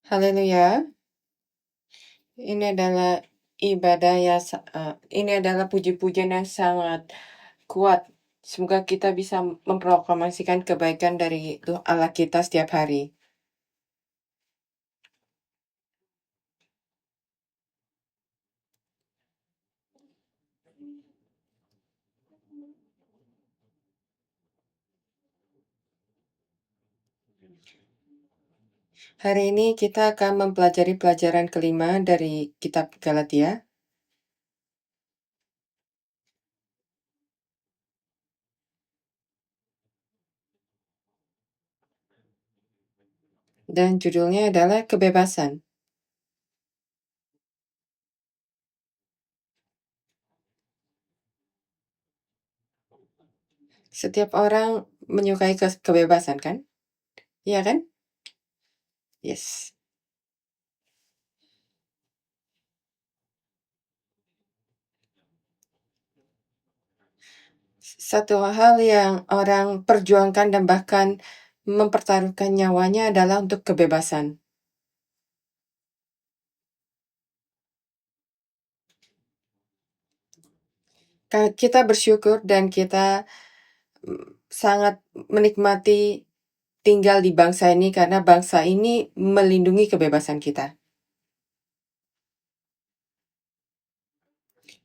Haleluya. Ini adalah ibadah yang ini adalah puji-pujian yang sangat kuat. Semoga kita bisa memproklamasikan kebaikan dari Tuhan Allah kita setiap hari. Hari ini kita akan mempelajari pelajaran kelima dari kitab Galatia. Dan judulnya adalah kebebasan. Setiap orang menyukai kebebasan, kan? Iya kan? Yes. Satu hal yang orang perjuangkan dan bahkan mempertaruhkan nyawanya adalah untuk kebebasan. Kita bersyukur dan kita sangat menikmati tinggal di bangsa ini karena bangsa ini melindungi kebebasan kita.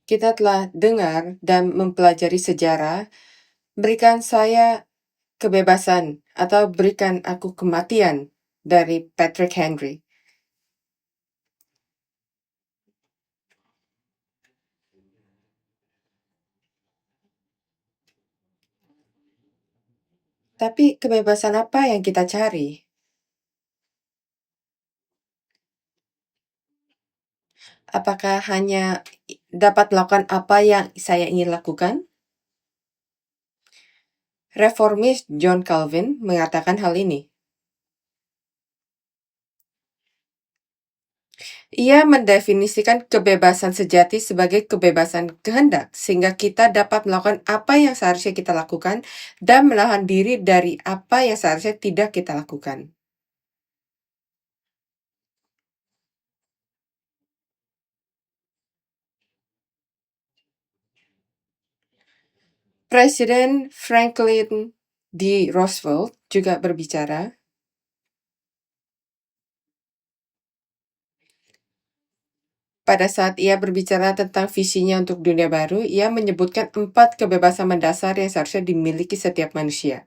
Kita telah dengar dan mempelajari sejarah, berikan saya kebebasan atau berikan aku kematian dari Patrick Henry. Tapi kebebasan apa yang kita cari? Apakah hanya dapat melakukan apa yang saya ingin lakukan? Reformis John Calvin mengatakan hal ini. Ia mendefinisikan kebebasan sejati sebagai kebebasan kehendak, sehingga kita dapat melakukan apa yang seharusnya kita lakukan dan menahan diri dari apa yang seharusnya tidak kita lakukan. Presiden Franklin D. Roosevelt juga berbicara. Pada saat ia berbicara tentang visinya untuk dunia baru, ia menyebutkan 4 kebebasan mendasar yang seharusnya dimiliki setiap manusia.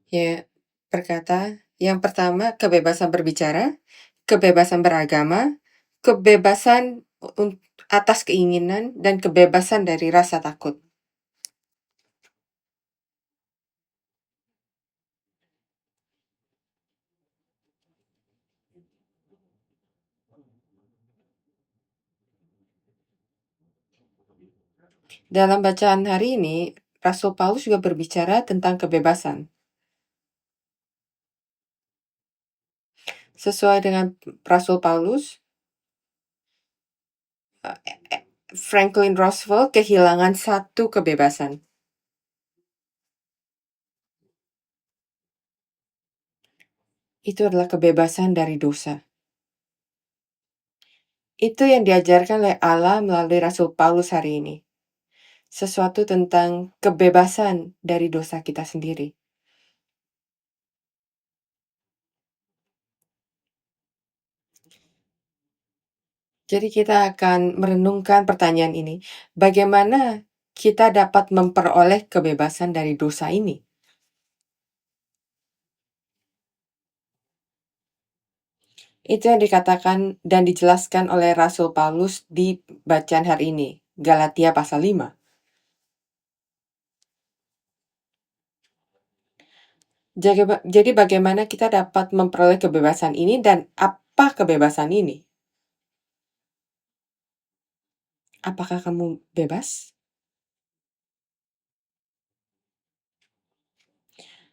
Ya, berkata, yang pertama kebebasan berbicara, kebebasan beragama, kebebasan atas keinginan, dan kebebasan dari rasa takut. Dalam bacaan hari ini, Rasul Paulus juga berbicara tentang kebebasan. Sesuai dengan Rasul Paulus, Franklin Roosevelt kehilangan satu kebebasan. Itu adalah kebebasan dari dosa. Itu yang diajarkan oleh Allah melalui Rasul Paulus hari ini. Sesuatu tentang kebebasan dari dosa kita sendiri. Jadi kita akan merenungkan pertanyaan ini. Bagaimana kita dapat memperoleh kebebasan dari dosa ini? Itu yang dikatakan dan dijelaskan oleh Rasul Paulus di bacaan hari ini, Galatia pasal 5. Jadi bagaimana kita dapat memperoleh kebebasan ini dan apa kebebasan ini? Apakah kamu bebas?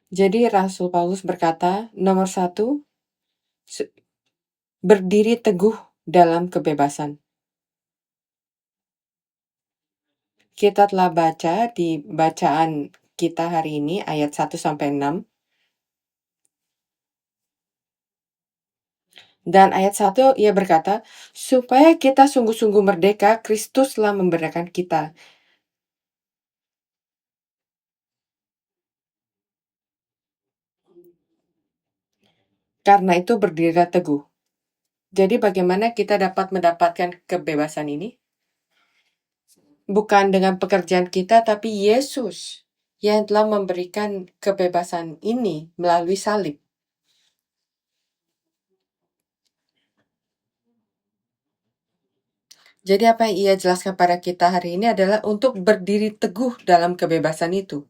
Jadi Rasul Paulus berkata, nomor 1, berdiri teguh dalam kebebasan. Kita telah baca di bacaan kita hari ini ayat 1-6. Dan ayat 1 ia berkata, supaya kita sungguh-sungguh merdeka, Kristus telah memerdekakan kita. Karena itu berdirilah teguh. Jadi bagaimana kita dapat mendapatkan kebebasan ini? Bukan dengan pekerjaan kita, tapi Yesus yang telah memberikan kebebasan ini melalui salib. Jadi apa yang ia jelaskan pada kita hari ini adalah untuk berdiri teguh dalam kebebasan itu.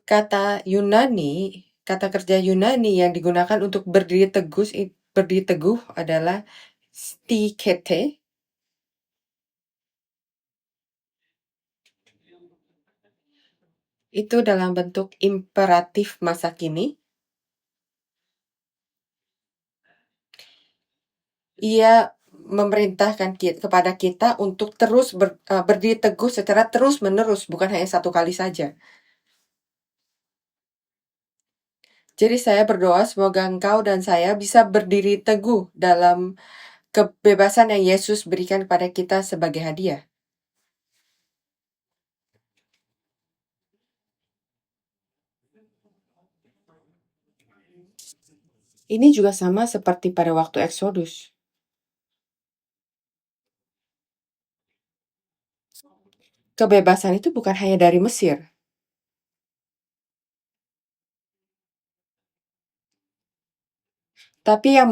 Kata kerja Yunani yang digunakan untuk berdiri teguh adalah stikete. Itu dalam bentuk imperatif masa kini. Ia memerintahkan kepada kita untuk terus berdiri teguh secara terus-menerus, bukan hanya satu kali saja. Jadi saya berdoa semoga engkau dan saya bisa berdiri teguh dalam kebebasan yang Yesus berikan kepada kita sebagai hadiah. Ini juga sama seperti pada waktu Exodus. Kebebasan itu bukan hanya dari Mesir, tapi yang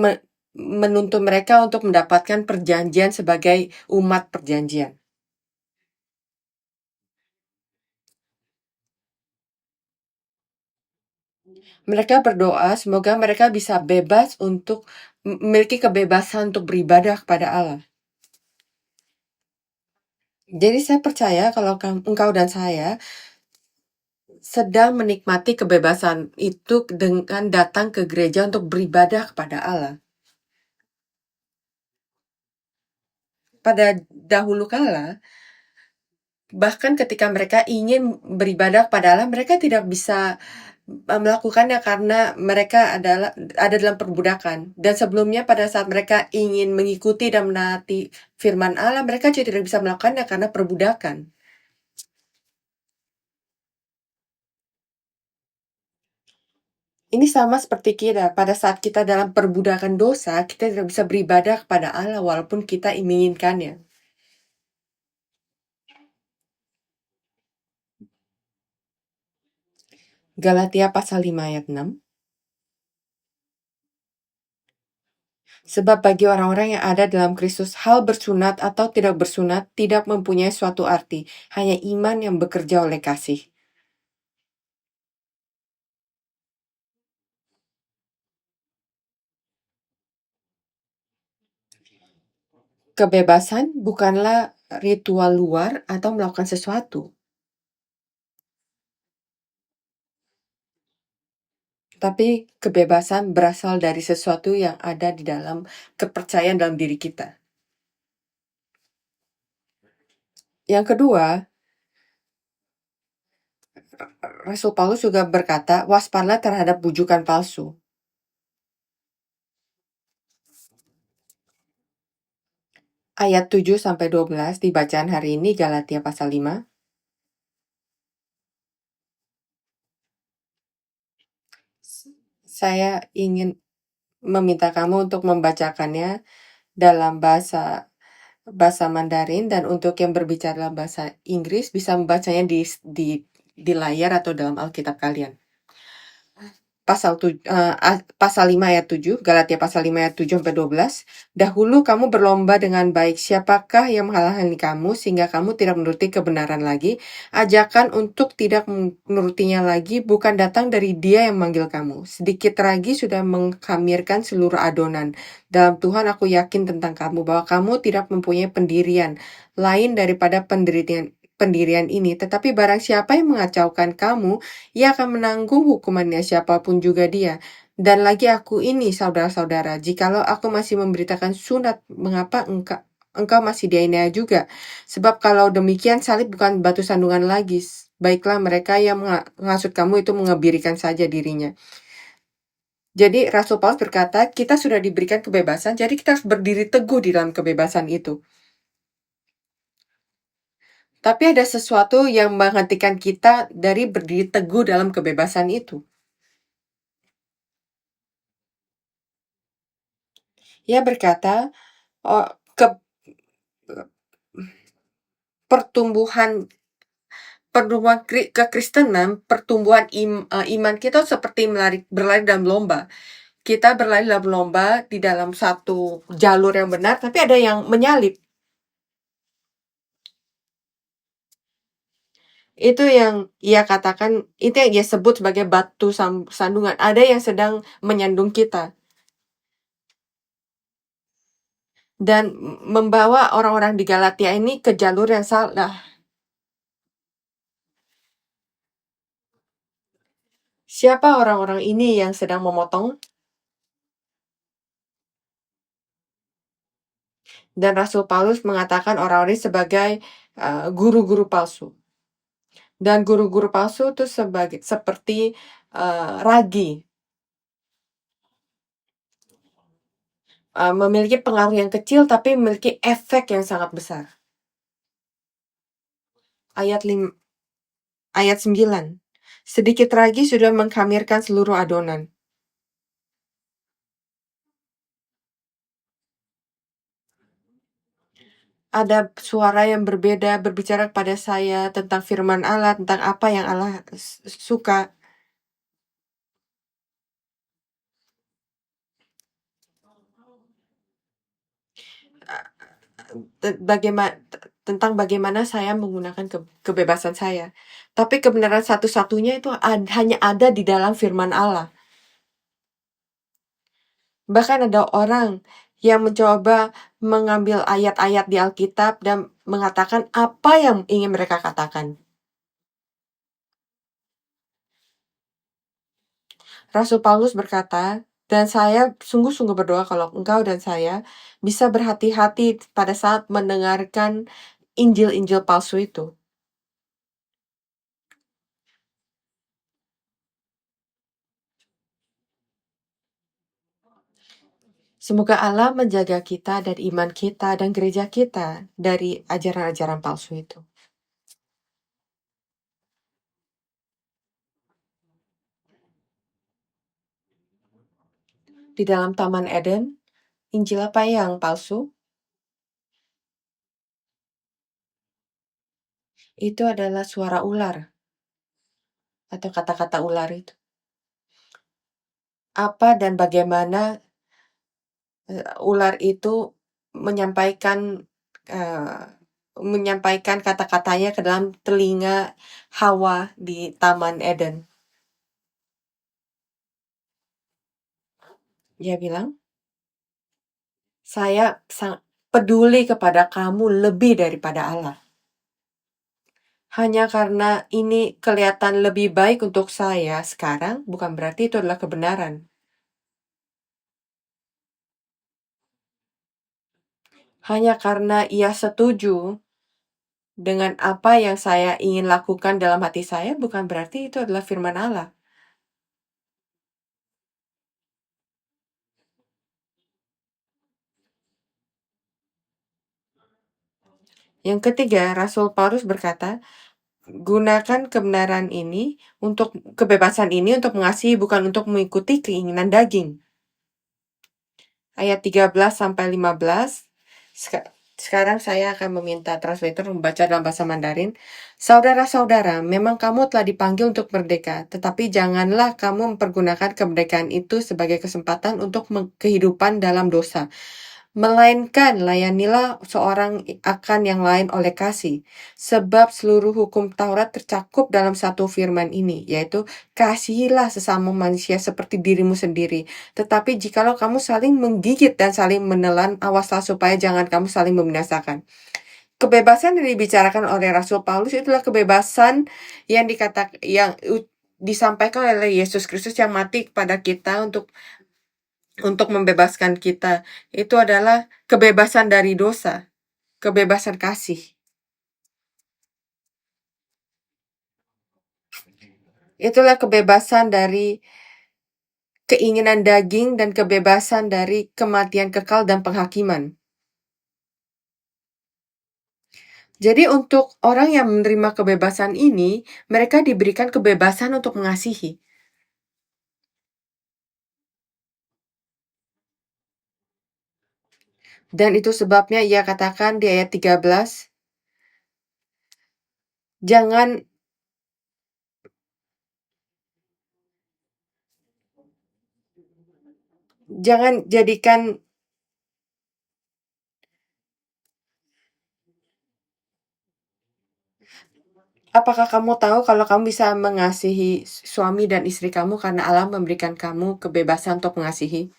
menuntun mereka untuk mendapatkan perjanjian sebagai umat perjanjian. Mereka berdoa semoga mereka bisa bebas untuk memiliki kebebasan untuk beribadah kepada Allah. Jadi saya percaya kalau engkau dan saya sedang menikmati kebebasan itu dengan datang ke gereja untuk beribadah kepada Allah. Pada dahulu kala, bahkan ketika mereka ingin beribadah kepada Allah, mereka tidak bisa melakukannya karena mereka ada dalam perbudakan. Dan sebelumnya pada saat mereka ingin mengikuti dan menaati firman Allah, mereka juga tidak bisa melakukannya karena perbudakan. Ini sama seperti kita, pada saat kita dalam perbudakan dosa, kita tidak bisa beribadah kepada Allah walaupun kita menginginkannya. Galatia pasal 5 ayat 6. Sebab bagi orang-orang yang ada dalam Kristus, hal bersunat atau tidak bersunat tidak mempunyai suatu arti, hanya iman yang bekerja oleh kasih. Kebebasan bukanlah ritual luar atau melakukan sesuatu, tapi kebebasan berasal dari sesuatu yang ada di dalam kepercayaan dalam diri kita. Yang kedua, Rasul Paulus juga berkata, waspadlah terhadap bujukan palsu. Ayat 7-12 di bacaan hari ini Galatia pasal 5. Saya ingin meminta kamu untuk membacakannya dalam bahasa Mandarin, dan untuk yang berbicara dalam bahasa Inggris bisa membacanya di layar atau dalam Alkitab kalian. Pasal 5 ayat 7, Galatia pasal 5 ayat 7-12. Dahulu kamu berlomba dengan baik, siapakah yang menghalangi kamu sehingga kamu tidak menuruti kebenaran lagi? Ajakan untuk tidak menurutinya lagi bukan datang dari Dia yang manggil kamu. Sedikit lagi sudah mengkhamirkan seluruh adonan. Dalam Tuhan aku yakin tentang kamu bahwa kamu tidak mempunyai pendirian lain daripada pendirian pendirian ini, tetapi barang siapa yang mengacaukan kamu, ia akan menanggung hukumannya siapapun juga dia. Dan lagi aku ini, saudara-saudara, jikalau aku masih memberitakan sunat, mengapa engkau masih dianiaya juga? Sebab kalau demikian salib bukan batu sandungan lagi. Baiklah mereka yang menghasut kamu itu mengebirikan saja dirinya. Jadi Rasul Paulus berkata, kita sudah diberikan kebebasan, jadi kita harus berdiri teguh di dalam kebebasan itu. Tapi ada sesuatu yang menghentikan kita dari berdiri teguh dalam kebebasan itu. Ia berkata, oh, pertumbuhan kekristenan, pertumbuhan iman kita seperti berlari dalam lomba. Kita berlari dalam lomba di dalam satu jalur yang benar, tapi ada yang menyalip. Itu yang ia katakan, itu yang ia sebut sebagai batu sandungan. Ada yang sedang menyandung kita. Dan membawa orang-orang di Galatia ini ke jalur yang salah. Siapa orang-orang ini yang sedang memotong? Dan Rasul Paulus mengatakan orang-orang ini sebagai guru-guru palsu. Dan guru-guru palsu itu seperti ragi. Memiliki pengaruh yang kecil tapi memiliki efek yang sangat besar. Ayat 9. Sedikit ragi sudah mengkhamirkan seluruh adonan. Ada suara yang berbeda berbicara kepada saya tentang firman Allah, tentang apa yang Allah suka. Tentang bagaimana saya menggunakan kebebasan saya. Tapi kebenaran satu-satunya itu hanya ada di dalam firman Allah. Bahkan ada orang yang mencoba mengambil ayat-ayat di Alkitab dan mengatakan apa yang ingin mereka katakan. Rasul Paulus berkata, dan saya sungguh-sungguh berdoa kalau engkau dan saya bisa berhati-hati pada saat mendengarkan Injil-Injil palsu itu. Semoga Allah menjaga kita dan iman kita dan gereja kita dari ajaran-ajaran palsu itu. Di dalam Taman Eden, Injil apa yang palsu? Itu adalah suara ular atau kata-kata ular itu. Apa dan bagaimana ular itu menyampaikan kata-katanya ke dalam telinga Hawa di Taman Eden. Dia bilang, saya peduli kepada kamu lebih daripada Allah. Hanya karena ini kelihatan lebih baik untuk saya sekarang, bukan berarti itu adalah kebenaran. Hanya karena ia setuju dengan apa yang saya ingin lakukan dalam hati saya, bukan berarti itu adalah firman Allah. Yang ketiga, Rasul Paulus berkata, gunakan kebenaran ini kebebasan ini untuk mengasihi, bukan untuk mengikuti keinginan daging. Ayat 13-15. Sekarang saya akan meminta translator membaca dalam bahasa Mandarin. Saudara-saudara, memang kamu telah dipanggil untuk merdeka, tetapi janganlah kamu mempergunakan kemerdekaan itu sebagai kesempatan untuk kehidupan dalam dosa. Melainkan layanilah seorang akan yang lain oleh kasih. Sebab seluruh hukum Taurat tercakup dalam satu firman ini, yaitu kasihilah sesama manusia seperti dirimu sendiri. Tetapi jikalau kamu saling menggigit dan saling menelan, awaslah supaya jangan kamu saling membinasakan. kebebasan yang dibicarakan oleh Rasul Paulus itulah kebebasan yang disampaikan oleh Yesus Kristus yang mati kepada kita untuk membebaskan kita. Itu adalah kebebasan dari dosa, kebebasan kasih. Itulah kebebasan dari keinginan daging dan kebebasan dari kematian kekal dan penghakiman. Jadi untuk orang yang menerima kebebasan ini, mereka diberikan kebebasan untuk mengasihi. Dan itu sebabnya ia katakan di ayat 13, jangan jadikan. Apakah kamu tahu kalau kamu bisa mengasihi suami dan istri kamu karena Allah memberikan kamu kebebasan untuk mengasihi?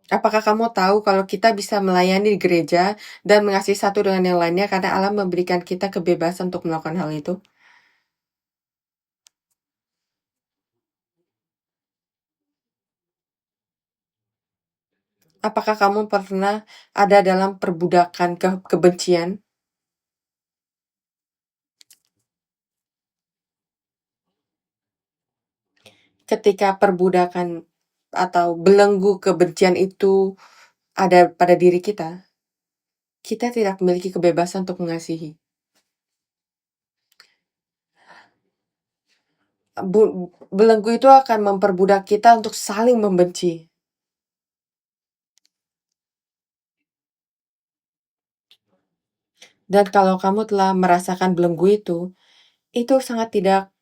Apakah kamu tahu kalau kita bisa melayani di gereja dan mengasihi satu dengan yang lainnya karena Allah memberikan kita kebebasan untuk melakukan hal itu? Apakah kamu pernah ada dalam perbudakan kebencian? Ketika perbudakan atau belenggu kebencian itu ada pada diri kita tidak memiliki kebebasan untuk mengasihi. Belenggu itu akan memperbudak kita untuk saling membenci. Dan kalau kamu telah merasakan belenggu itu sangat tidak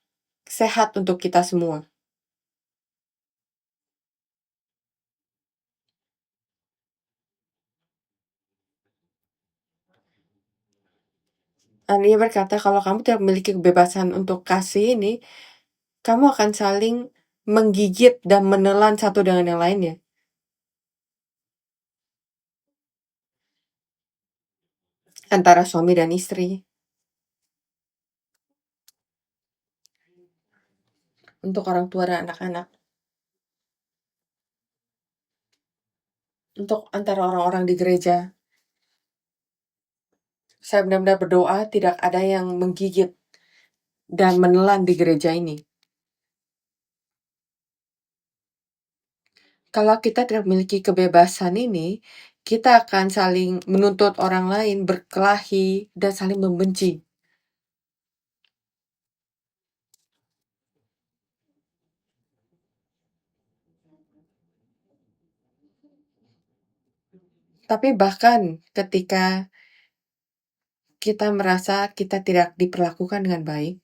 sehat untuk kita semua. Dan ia berkata kalau kamu tidak memiliki kebebasan untuk kasih ini, kamu akan saling menggigit dan menelan satu dengan yang lainnya. Antara suami dan istri. Untuk orang tua dan anak-anak. Untuk antara orang-orang di gereja. Saya benar-benar berdoa tidak ada yang menggigit dan menelan di gereja ini. Kalau kita tidak memiliki kebebasan ini, kita akan saling menuntut orang lain, berkelahi, dan saling membenci. Tapi bahkan ketika kita merasa kita tidak diperlakukan dengan baik,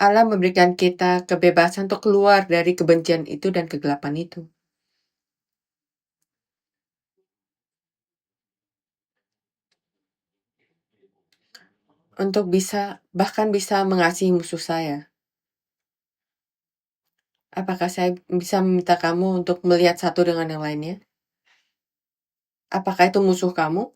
Allah memberikan kita kebebasan untuk keluar dari kebencian itu dan kegelapan itu. Untuk bahkan bisa mengasihi musuh saya. Apakah saya bisa meminta kamu untuk melihat satu dengan yang lainnya? Apakah itu musuh kamu?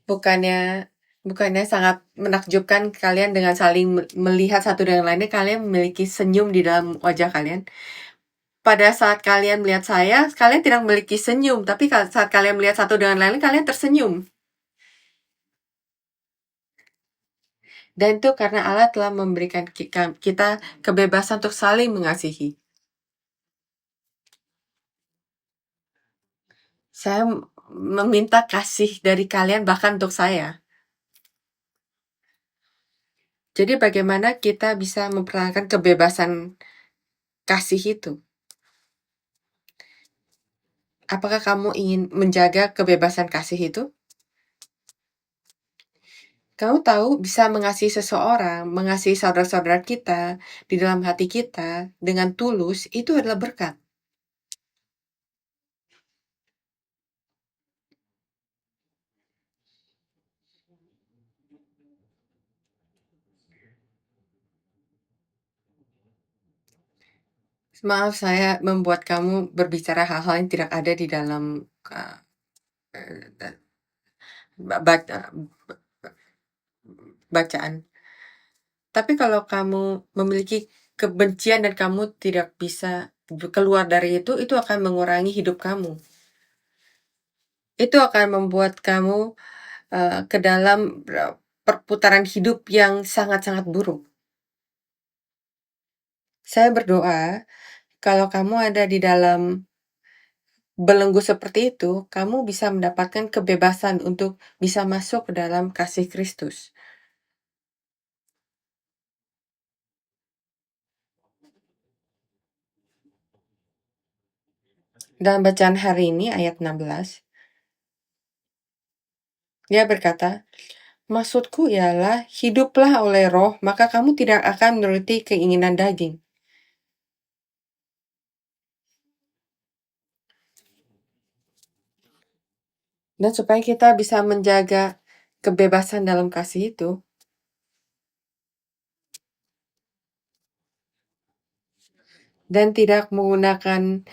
Bukannya sangat menakjubkan kalian dengan saling melihat satu dengan yang lainnya, kalian memiliki senyum di dalam wajah kalian. Pada saat kalian melihat saya, kalian tidak memiliki senyum, tapi saat kalian melihat satu dengan lain, kalian tersenyum. Dan itu karena Allah telah memberikan kita kebebasan untuk saling mengasihi. Saya meminta kasih dari kalian bahkan untuk saya. Jadi bagaimana kita bisa mempertahankan kebebasan kasih itu? Apakah kamu ingin menjaga kebebasan kasih itu? Kamu tahu bisa mengasihi seseorang, mengasihi saudara-saudara kita di dalam hati kita dengan tulus, itu adalah berkat. Maaf saya membuat kamu berbicara hal-hal yang tidak ada di dalam uh, baca bacaan. Tapi kalau kamu memiliki kebencian dan kamu tidak bisa keluar dari itu akan mengurangi hidup kamu. Itu akan membuat kamu ke dalam perputaran hidup yang sangat-sangat buruk. Saya berdoa kalau kamu ada di dalam belenggu seperti itu, kamu bisa mendapatkan kebebasan untuk bisa masuk ke dalam kasih Kristus. Dalam bacaan hari ini ayat 16, dia berkata, "Maksudku ialah hiduplah oleh roh, maka kamu tidak akan menuruti keinginan daging." Dan supaya kita bisa menjaga kebebasan dalam kasih itu, dan tidak menggunakan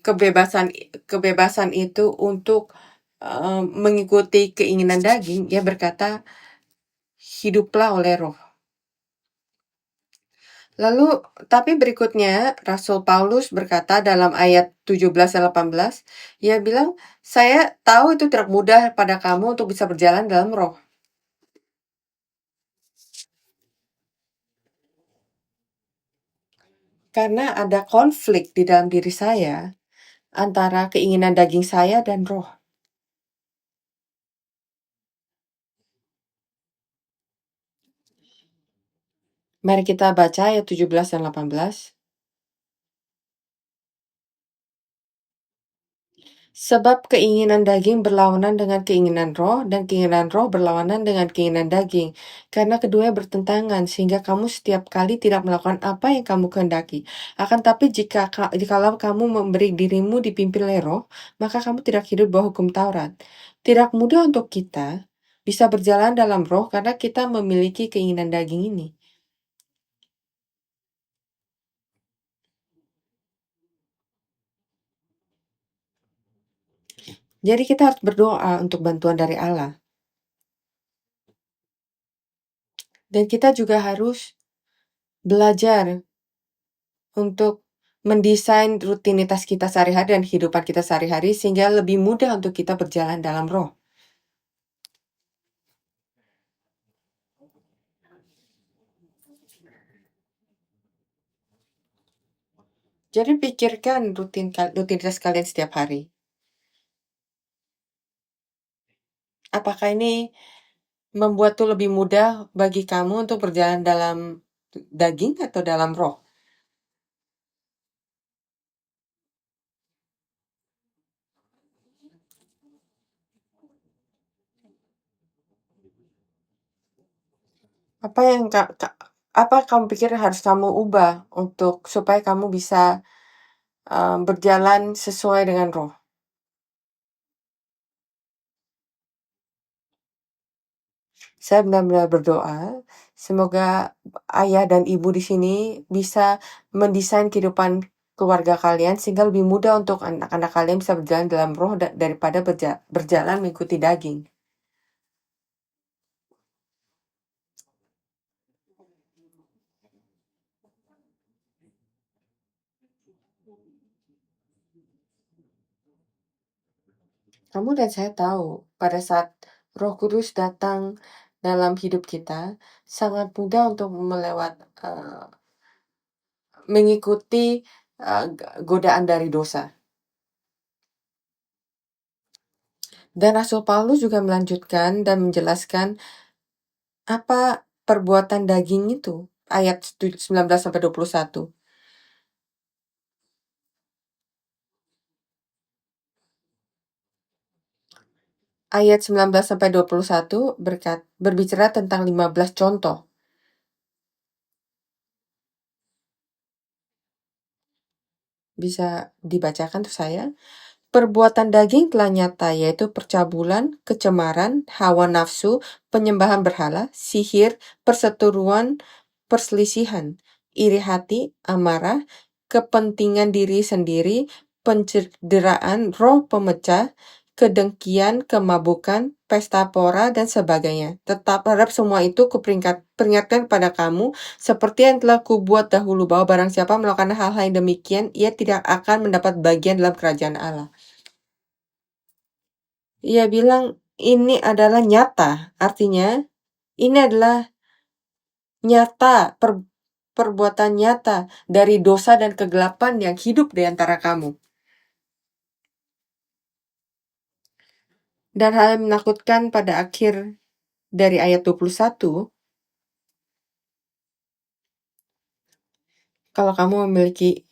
kebebasan itu untuk mengikuti keinginan daging, dia berkata, "Hiduplah oleh roh." Lalu, tapi berikutnya, Rasul Paulus berkata dalam ayat 17 dan 18, ia bilang, "Saya tahu itu tidak mudah pada kamu untuk bisa berjalan dalam roh." Karena ada konflik di dalam diri saya antara keinginan daging saya dan roh. Mari kita baca ayat 17 dan 18. Sebab keinginan daging berlawanan dengan keinginan roh, dan keinginan roh berlawanan dengan keinginan daging. Karena keduanya bertentangan, sehingga kamu setiap kali tidak melakukan apa yang kamu kehendaki. Akan tapi jikalau kamu memberi dirimu dipimpin oleh roh, maka kamu tidak hidup bawah hukum Taurat. Tidak mudah untuk kita bisa berjalan dalam roh karena kita memiliki keinginan daging ini. Jadi kita harus berdoa untuk bantuan dari Allah. Dan kita juga harus belajar untuk mendesain rutinitas kita sehari-hari dan kehidupan kita sehari-hari sehingga lebih mudah untuk kita berjalan dalam roh. Jadi pikirkan rutinitas kalian setiap hari. Apakah ini membuat tuh lebih mudah bagi kamu untuk berjalan dalam daging atau dalam roh? Apa yang apa kamu pikir harus kamu ubah untuk supaya kamu bisa berjalan sesuai dengan roh? Saya benar-benar berdoa, semoga ayah dan ibu di sini bisa mendesain kehidupan keluarga kalian sehingga lebih mudah untuk anak-anak kalian bisa berjalan dalam roh daripada berjalan mengikuti daging. Kamu dan saya tahu, pada saat Roh Kudus datang dalam hidup kita, sangat mudah untuk mengikuti godaan dari dosa. Dan Rasul Paulus juga melanjutkan dan menjelaskan apa perbuatan daging itu. Ayat 19-21. Ayat 19-21 berbicara tentang 15 contoh. Bisa dibacakan tuh saya. Perbuatan daging telah nyata, yaitu percabulan, kecemaran, hawa nafsu, penyembahan berhala, sihir, perseteruan, perselisihan, iri hati, amarah, kepentingan diri sendiri, pencederaan, roh pemecah, kedengkian, kemabukan, pesta pora, dan sebagainya. Tetap harap semua itu kuperingatkan pada kamu, seperti yang telah kubuat dahulu, bahwa barang siapa melakukan hal-hal yang demikian, ia tidak akan mendapat bagian dalam kerajaan Allah. Ia bilang ini adalah nyata, artinya ini adalah nyata, perbuatan nyata dari dosa dan kegelapan yang hidup di antara kamu. Dan hal yang menakutkan pada akhir dari ayat 21, kalau kamu memiliki,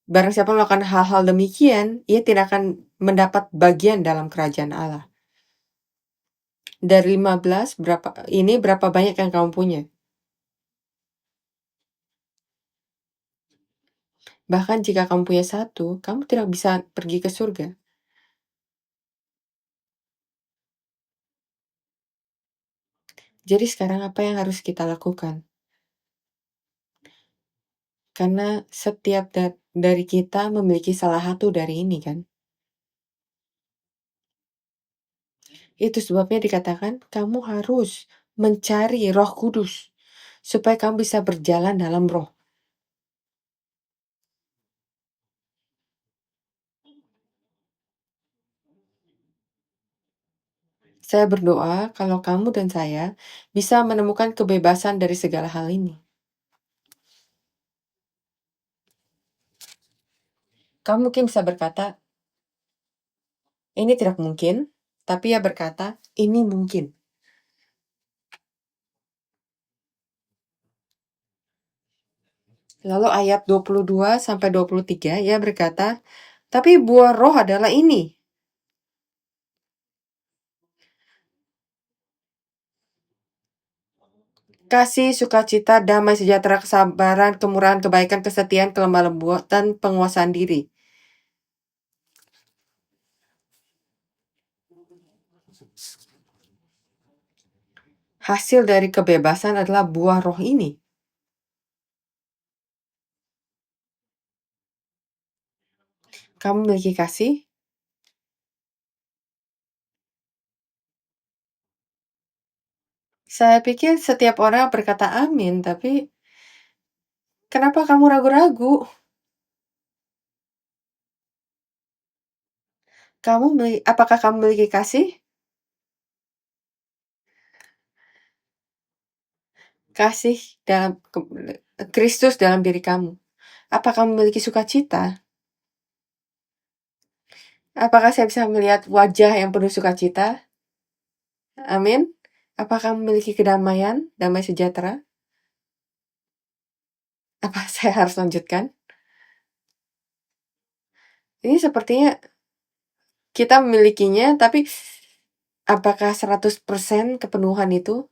barang siapa melakukan hal-hal demikian, ia tidak akan mendapat bagian dalam kerajaan Allah. Dari 15, berapa banyak yang kamu punya? Bahkan jika kamu punya 1, kamu tidak bisa pergi ke surga. Jadi sekarang apa yang harus kita lakukan? Karena setiap dari kita memiliki salah satu dari ini kan. Itu sebabnya dikatakan kamu harus mencari Roh Kudus supaya kamu bisa berjalan dalam Roh. Saya berdoa kalau kamu dan saya bisa menemukan kebebasan dari segala hal ini. Kamu mungkin bisa berkata, ini tidak mungkin, tapi ia berkata, ini mungkin. Lalu ayat 22-23 ia berkata, tapi buah roh adalah ini. Kasih, sukacita, damai, sejahtera, kesabaran, kemurahan, kebaikan, kesetiaan, kelemah lembutan, penguasaan diri. Hasil dari kebebasan adalah buah roh ini. Kamu memiliki kasih? Saya pikir setiap orang berkata amin, tapi kenapa kamu ragu-ragu? Apakah kamu memiliki kasih? Kasih dalam Kristus dalam diri kamu. Apakah kamu memiliki sukacita? Apakah saya bisa melihat wajah yang penuh sukacita? Amin. Apakah kamu memiliki kedamaian, damai sejahtera? Apa saya harus lanjutkan? Ini sepertinya kita memilikinya, tapi apakah 100% kepenuhan itu?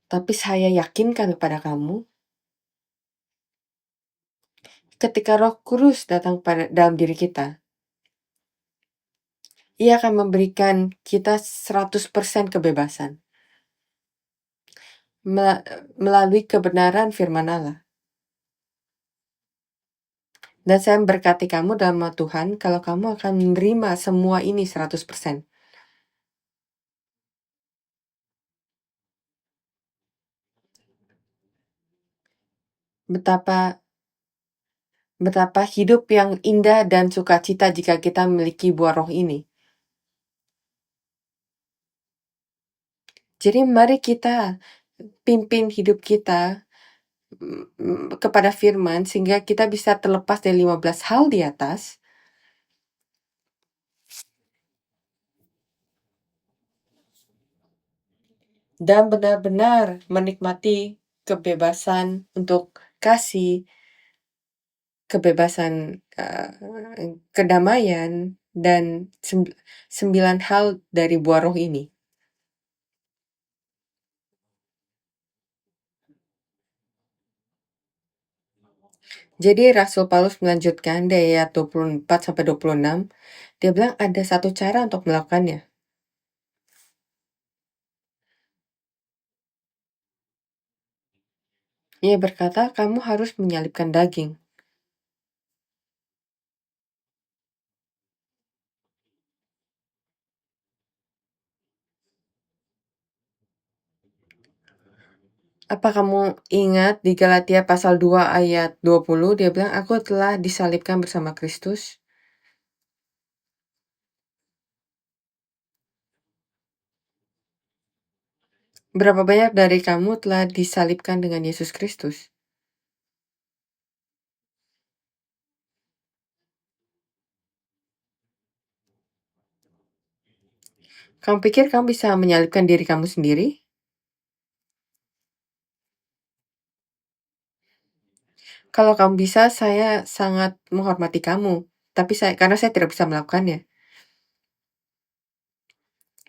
Tapi saya yakinkan kepada kamu, ketika Roh Kudus datang dalam diri kita, Ia akan memberikan kita 100% kebebasan melalui kebenaran firman Allah. Dan saya memberkati kamu dalam nama Tuhan kalau kamu akan menerima semua ini 100%. Betapa hidup yang indah dan sukacita jika kita memiliki buah roh ini. Jadi mari kita pimpin hidup kita kepada firman sehingga kita bisa terlepas dari 15 hal di atas dan benar-benar menikmati kebebasan untuk kasih, kebebasan, kedamaian, dan 9 hal dari buah roh ini. Jadi Rasul Paulus melanjutkan dari ayat 24-26, dia bilang ada satu cara untuk melakukannya. Ia berkata, "Kamu harus menyalibkan daging." Apa kamu ingat di Galatia pasal 2 ayat 20 dia bilang, "Aku telah disalibkan bersama Kristus." Berapa banyak dari kamu telah disalibkan dengan Yesus Kristus? Kamu pikir kamu bisa menyalibkan diri kamu sendiri? Kalau kamu bisa, saya sangat menghormati kamu, tapi karena saya tidak bisa melakukannya.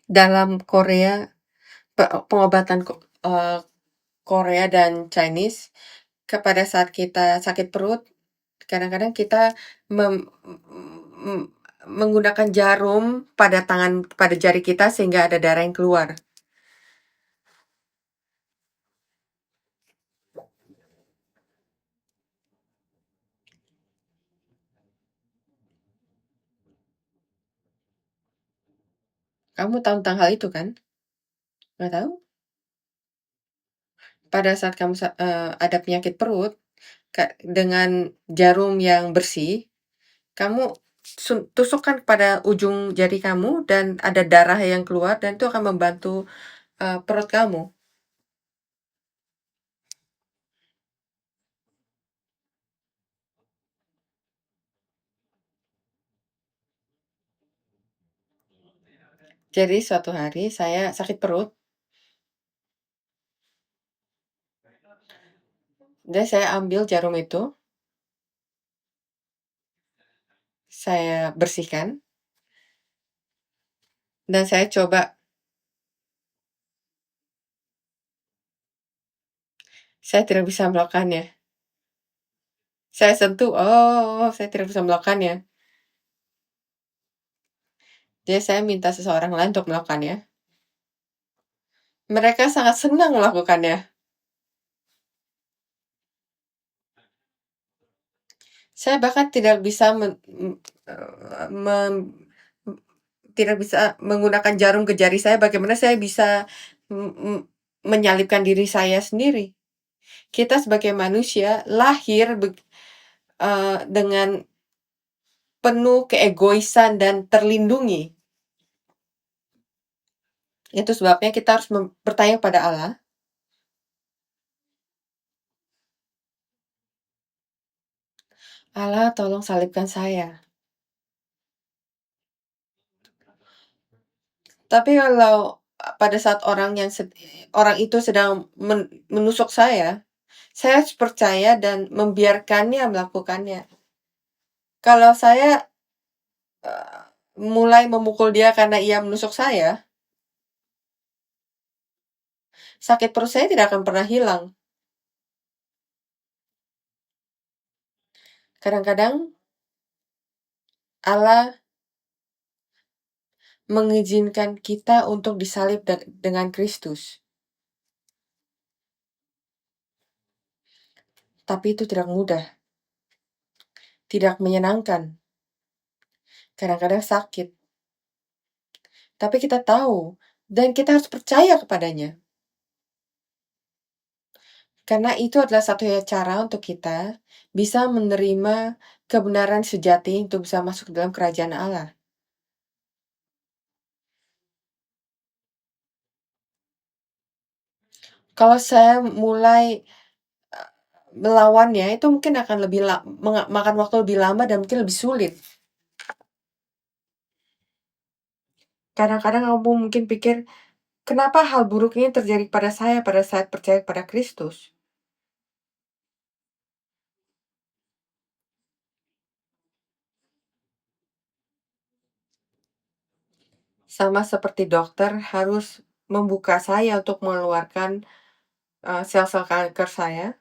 Dalam Korea, pengobatan Korea dan Chinese, pada saat kita sakit perut, kadang-kadang kita menggunakan jarum pada jari kita sehingga ada darah yang keluar. Kamu tahu tentang hal itu kan? Nggak tahu? Pada saat kamu ada penyakit perut, dengan jarum yang bersih, kamu tusukkan pada ujung jari kamu dan ada darah yang keluar dan itu akan membantu perut kamu. Jadi suatu hari saya sakit perut dan saya ambil jarum itu, saya bersihkan dan saya coba, saya tidak bisa melakukannya. Saya sentuh, oh saya tidak bisa melakukannya. Jadi saya minta seseorang lain untuk melakukannya. Mereka sangat senang melakukannya. Saya bahkan tidak bisa tidak bisa menggunakan jarum ke jari saya, bagaimana saya bisa menyalibkan diri saya sendiri. Kita sebagai manusia lahir dengan penuh keegoisan dan terlindungi. Itu sebabnya kita harus bertanya pada Allah, "Allah, tolong salibkan saya." Tapi kalau pada saat orang itu sedang menusuk saya harus percaya dan membiarkannya melakukannya. Kalau saya mulai memukul dia karena ia menusuk saya, sakit perut saya tidak akan pernah hilang. Kadang-kadang Allah mengizinkan kita untuk disalib dengan Kristus. Tapi itu tidak mudah. Tidak menyenangkan. Kadang-kadang sakit. Tapi kita tahu dan kita harus percaya kepadanya. Karena itu adalah satu cara untuk kita bisa menerima kebenaran sejati untuk bisa masuk ke dalam kerajaan Allah. Kalau saya mulai melawannya, itu mungkin akan makan waktu lebih lama dan mungkin lebih sulit. Kadang-kadang kamu mungkin pikir, kenapa hal buruk ini terjadi pada saya pada saat percaya pada Kristus? Sama seperti dokter harus membuka saya untuk mengeluarkan sel-sel kanker saya.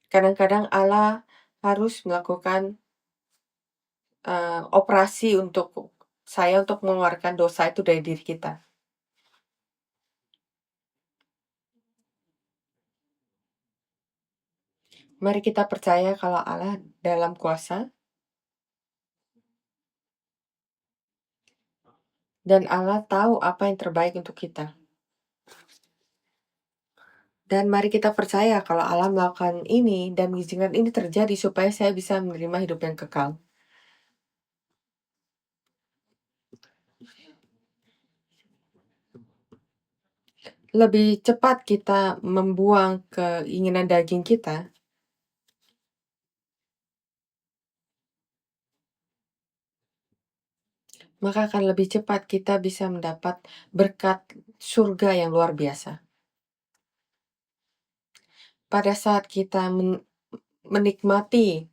Kadang-kadang Allah harus melakukan operasi untuk mengeluarkan dosa itu dari diri kita. Mari kita percaya kalau Allah dalam kuasa dan Allah tahu apa yang terbaik untuk kita. Dan mari kita percaya kalau Allah melakukan ini dan mengizinkan ini terjadi supaya saya bisa menerima hidup yang kekal. Lebih cepat kita membuang keinginan daging kita, maka akan lebih cepat kita bisa mendapat berkat surga yang luar biasa. Pada saat kita menikmati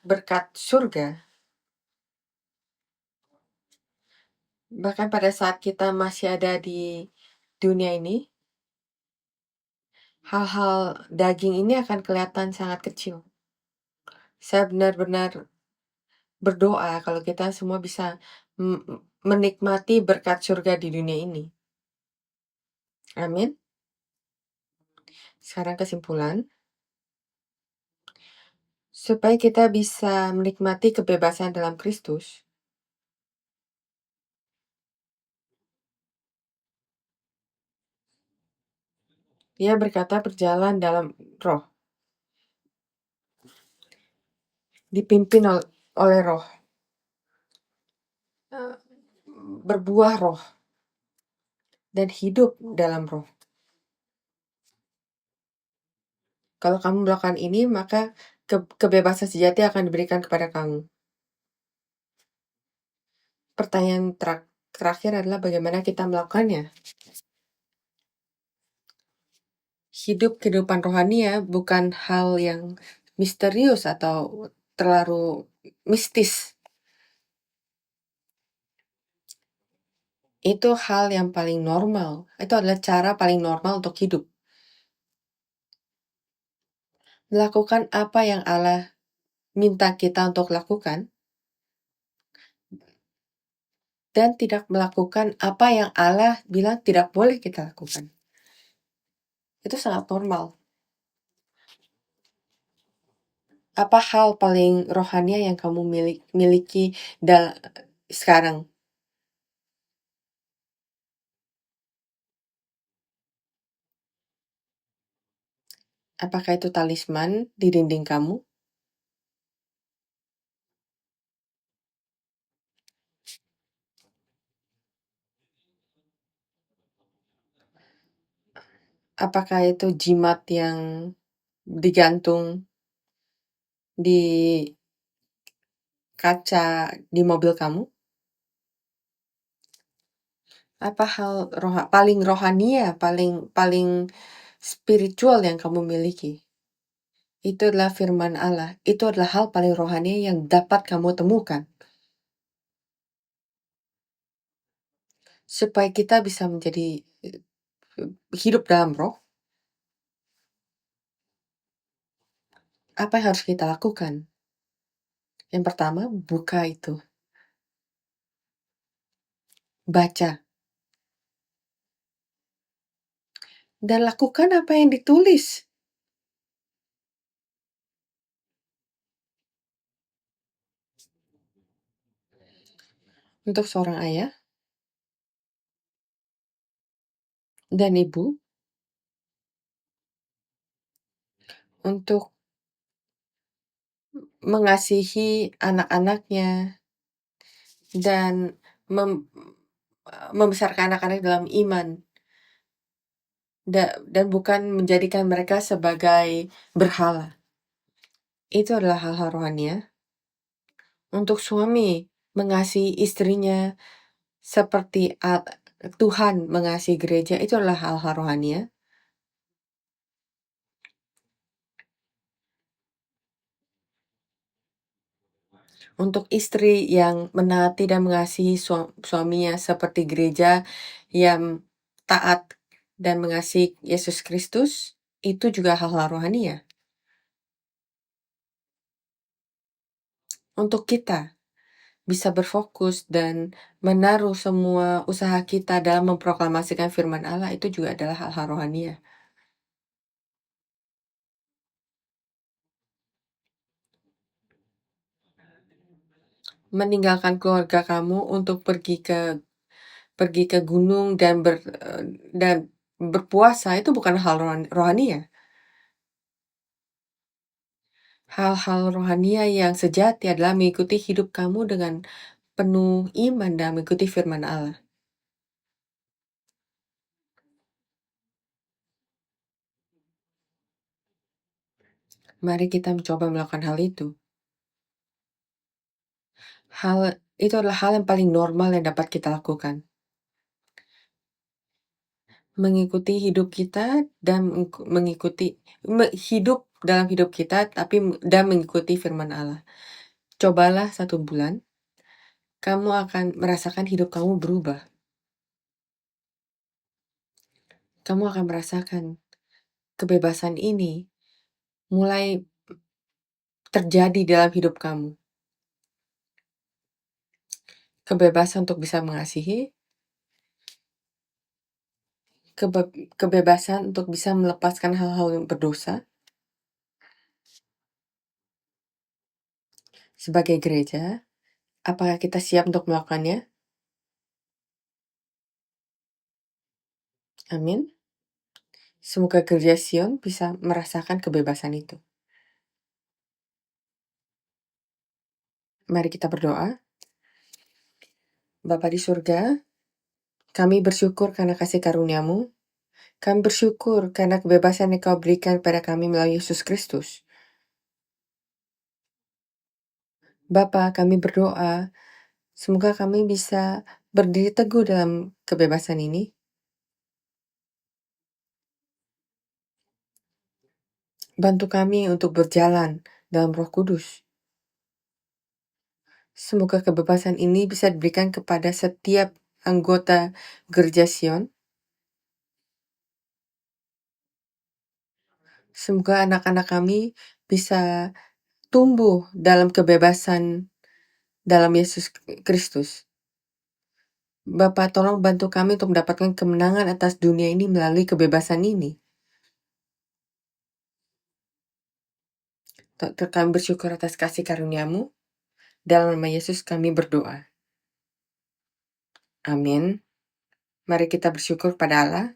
berkat surga, bahkan pada saat kita masih ada di dunia ini, hal-hal daging ini akan kelihatan sangat kecil. Saya benar-benar berdoa kalau kita semua bisa menikmati berkat surga di dunia ini. Amin. Sekarang kesimpulan. Supaya kita bisa menikmati kebebasan dalam Kristus, dia berkata berjalan dalam roh, dipimpin oleh roh, berbuah roh, dan hidup dalam roh. Kalau kamu melakukan ini, maka kebebasan sejati akan diberikan kepada kamu. Pertanyaan terakhir adalah bagaimana kita melakukannya. Hidup kehidupan rohani ya bukan hal yang misterius atau terlalu mistis. Itu hal yang paling normal. Itu adalah cara paling normal untuk hidup. Melakukan apa yang Allah minta kita untuk lakukan, dan tidak melakukan apa yang Allah bilang tidak boleh kita lakukan. Itu sangat normal. Apa hal paling rohani yang kamu miliki sekarang? Apakah itu talisman di dinding kamu? Apakah itu jimat yang digantung di kaca di mobil kamu? Apa hal paling rohani ya, paling spiritual yang kamu miliki? Itu adalah firman Allah. Itu adalah hal paling rohani yang dapat kamu temukan. Supaya kita bisa menjadi hidup dalam roh, apa yang harus kita lakukan? Yang pertama, buka itu. Baca. Dan lakukan apa yang ditulis. Untuk seorang ayah dan ibu, untuk mengasihi anak-anaknya dan membesarkan anak-anak dalam iman. Dan bukan menjadikan mereka sebagai berhala. Itu adalah hal-hal rohani ya. Untuk suami, mengasihi istrinya seperti Tuhan mengasihi gereja, itu adalah hal-hal rohani ya. Untuk istri yang menaati dan mengasihi suaminya seperti gereja yang taat dan mengasihi Yesus Kristus, itu juga hal-hal rohani ya. Untuk kita bisa berfokus dan menaruh semua usaha kita dalam memproklamasikan firman Allah, itu juga adalah hal-hal rohani ya. meninggalkan keluarga kamu untuk pergi ke gunung dan berpuasa itu bukan hal rohani ya. Hal-hal rohania yang sejati adalah mengikuti hidup kamu dengan penuh iman dan mengikuti firman Allah. Mari kita mencoba melakukan hal itu. Hal itu adalah hal yang paling normal yang dapat kita lakukan. Mengikuti hidup kita dan hidup dalam hidup kita dan mengikuti firman Allah. Cobalah 1 bulan, kamu akan merasakan hidup kamu berubah. Kamu akan merasakan kebebasan ini mulai terjadi dalam hidup kamu. Kebebasan untuk bisa mengasihi, kebebasan untuk bisa melepaskan hal-hal yang berdosa. Sebagai gereja, apakah kita siap untuk melakukannya? Amin. Semoga Gereja Sion bisa merasakan kebebasan itu. Mari kita berdoa. Bapa di surga, kami bersyukur karena kasih karunia-Mu. Kami bersyukur karena kebebasan yang Kau berikan pada kami melalui Yesus Kristus. Bapa, kami berdoa, semoga kami bisa berdiri teguh dalam kebebasan ini. Bantu kami untuk berjalan dalam Roh Kudus. Semoga kebebasan ini bisa diberikan kepada setiap anggota Gereja Sion. Semoga anak-anak kami bisa tumbuh dalam kebebasan dalam Yesus Kristus. Bapa, tolong bantu kami untuk mendapatkan kemenangan atas dunia ini melalui kebebasan ini. Kami bersyukur atas kasih karunia-Mu. Dalam nama Yesus kami berdoa. Amin. Mari kita bersyukur pada Allah.